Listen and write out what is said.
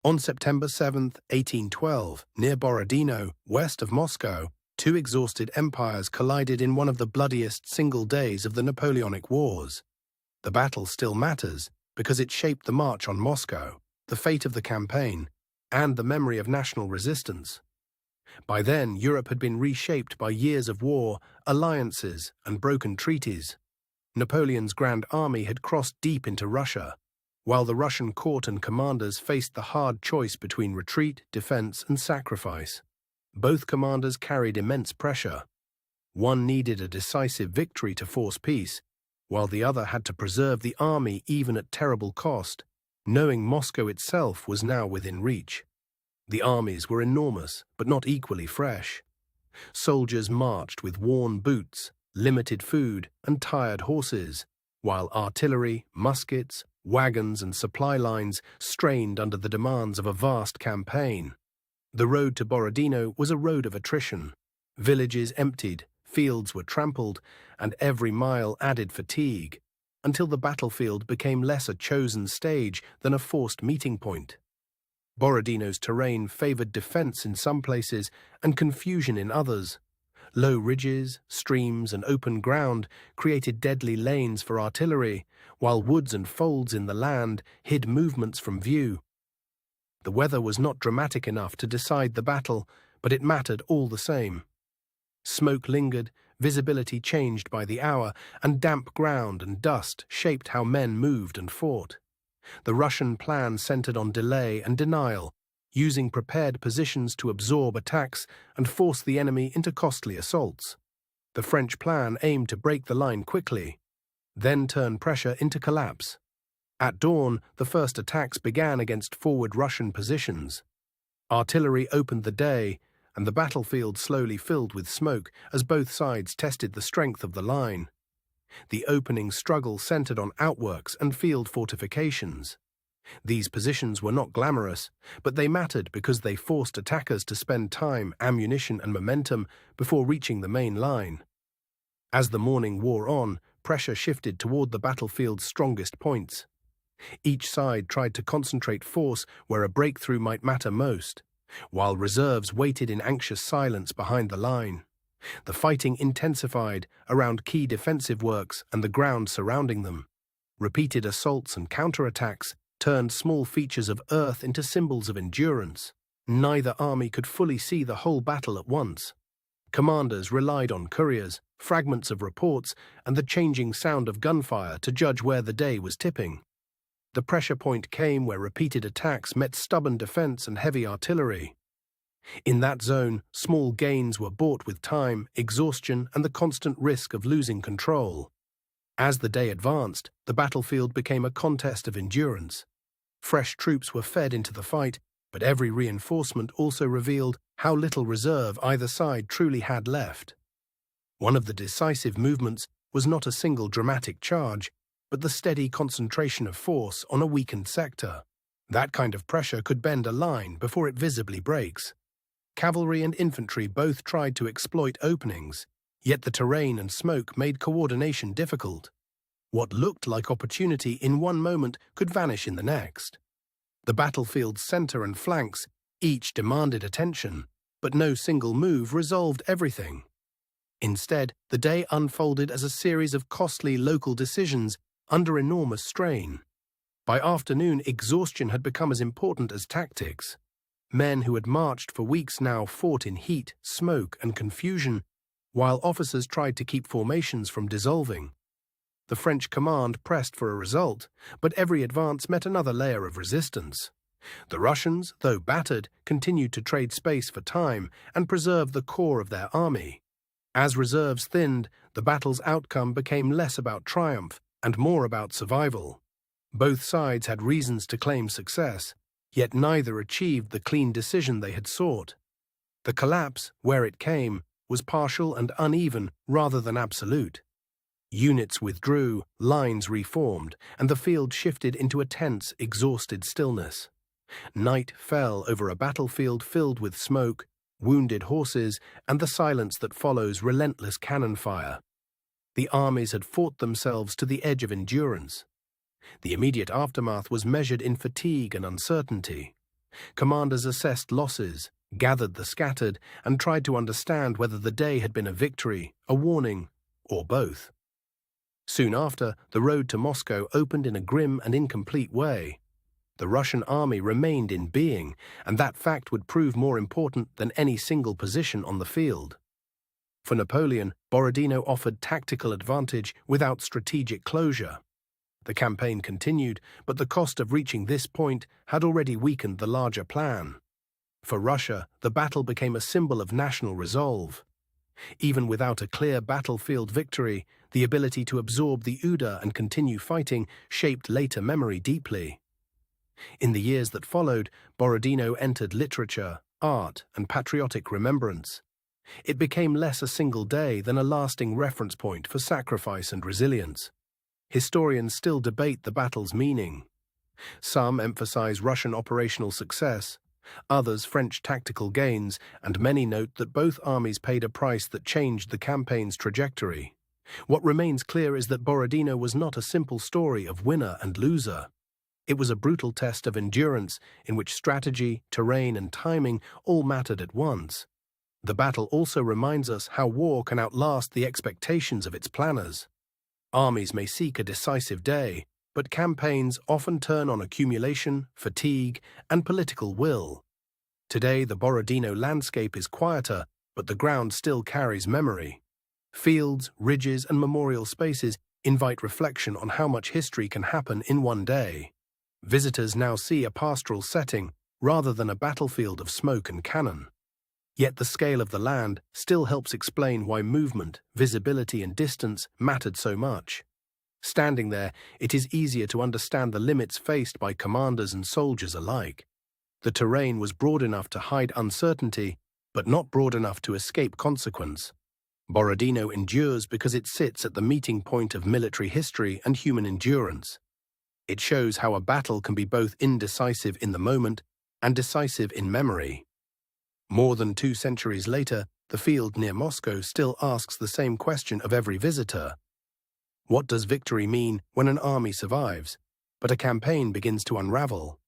On September 7, 1812, near Borodino, west of Moscow, two exhausted empires collided in one of the bloodiest single days of the Napoleonic Wars. The battle still matters because it shaped the march on Moscow, the fate of the campaign, and the memory of national resistance. By then, Europe had been reshaped by years of war, alliances, and broken treaties. Napoleon's Grand Army had crossed deep into Russia, while the Russian court and commanders faced the hard choice between retreat, defense, and sacrifice. Both commanders carried immense pressure. One needed a decisive victory to force peace, while the other had to preserve the army even at terrible cost, knowing Moscow itself was now within reach. The armies were enormous, but not equally fresh. Soldiers marched with worn boots, limited food, and tired horses, while artillery, muskets, wagons, and supply lines strained under the demands of a vast campaign. The road to Borodino was a road of attrition. Villages emptied, fields were trampled, and every mile added fatigue, until the battlefield became less a chosen stage than a forced meeting point. Borodino's terrain favored defense in some places and confusion in others. Low ridges, streams, and open ground created deadly lanes for artillery, while woods and folds in the land hid movements from view. The weather was not dramatic enough to decide the battle, but it mattered all the same. Smoke lingered, visibility changed by the hour, and damp ground and dust shaped how men moved and fought. The Russian plan centered on delay and denial, using prepared positions to absorb attacks and force the enemy into costly assaults. The French plan aimed to break the line quickly, then turn pressure into collapse. At dawn, the first attacks began against forward Russian positions. Artillery opened the day, and the battlefield slowly filled with smoke as both sides tested the strength of the line. The opening struggle centered on outworks and field fortifications. These positions were not glamorous, but they mattered because they forced attackers to spend time, ammunition, and momentum before reaching the main line. As the morning wore on, pressure shifted toward the battlefield's strongest points. Each side tried to concentrate force where a breakthrough might matter most, while reserves waited in anxious silence behind the line. The fighting intensified around key defensive works and the ground surrounding them. Repeated assaults and counterattacks turned small features of earth into symbols of endurance. Neither army could fully see the whole battle at once. Commanders relied on couriers, fragments of reports, and the changing sound of gunfire to judge where the day was tipping. The pressure point came where repeated attacks met stubborn defense and heavy artillery. In that zone, small gains were bought with time, exhaustion, and the constant risk of losing control. As the day advanced, the battlefield became a contest of endurance. Fresh troops were fed into the fight, but every reinforcement also revealed how little reserve either side truly had left. One of the decisive movements was not a single dramatic charge, but the steady concentration of force on a weakened sector. That kind of pressure could bend a line before it visibly breaks. Cavalry and infantry both tried to exploit openings, yet the terrain and smoke made coordination difficult. What looked like opportunity in one moment could vanish in the next. The battlefield's center and flanks each demanded attention, but no single move resolved everything. Instead, the day unfolded as a series of costly local decisions under enormous strain. By afternoon, exhaustion had become as important as tactics. Men who had marched for weeks now fought in heat, smoke, and confusion, while officers tried to keep formations from dissolving. The French command pressed for a result, but every advance met another layer of resistance. The Russians, though battered, continued to trade space for time and preserve the core of their army. As reserves thinned, the battle's outcome became less about triumph and more about survival. Both sides had reasons to claim success, yet neither achieved the clean decision they had sought. The collapse, where it came, was partial and uneven rather than absolute. Units withdrew, lines reformed, and the field shifted into a tense, exhausted stillness. Night fell over a battlefield filled with smoke, wounded horses, and the silence that follows relentless cannon fire. The armies had fought themselves to the edge of endurance. The immediate aftermath was measured in fatigue and uncertainty. Commanders assessed losses, gathered the scattered, and tried to understand whether the day had been a victory, a warning, or both. Soon after, the road to Moscow opened in a grim and incomplete way. The Russian army remained in being, and that fact would prove more important than any single position on the field. For Napoleon, Borodino offered tactical advantage without strategic closure. The campaign continued, but the cost of reaching this point had already weakened the larger plan. For Russia, the battle became a symbol of national resolve. Even without a clear battlefield victory, the ability to absorb the Uda and continue fighting shaped later memory deeply. In the years that followed, Borodino entered literature, art, and patriotic remembrance. It became less a single day than a lasting reference point for sacrifice and resilience. Historians still debate the battle's meaning. Some emphasize Russian operational success, others French tactical gains, and many note that both armies paid a price that changed the campaign's trajectory. What remains clear is that Borodino was not a simple story of winner and loser. It was a brutal test of endurance in which strategy, terrain, and timing all mattered at once. The battle also reminds us how war can outlast the expectations of its planners. Armies may seek a decisive day, but campaigns often turn on accumulation, fatigue, and political will. Today, the Borodino landscape is quieter, but the ground still carries memory. Fields, ridges, and memorial spaces invite reflection on how much history can happen in one day. Visitors now see a pastoral setting rather than a battlefield of smoke and cannon. Yet the scale of the land still helps explain why movement, visibility, and distance mattered so much. Standing there, it is easier to understand the limits faced by commanders and soldiers alike. The terrain was broad enough to hide uncertainty, but not broad enough to escape consequence. Borodino endures because it sits at the meeting point of military history and human endurance. It shows how a battle can be both indecisive in the moment and decisive in memory. More than 2 centuries later, the field near Moscow still asks the same question of every visitor. What does victory mean when an army survives, but a campaign begins to unravel?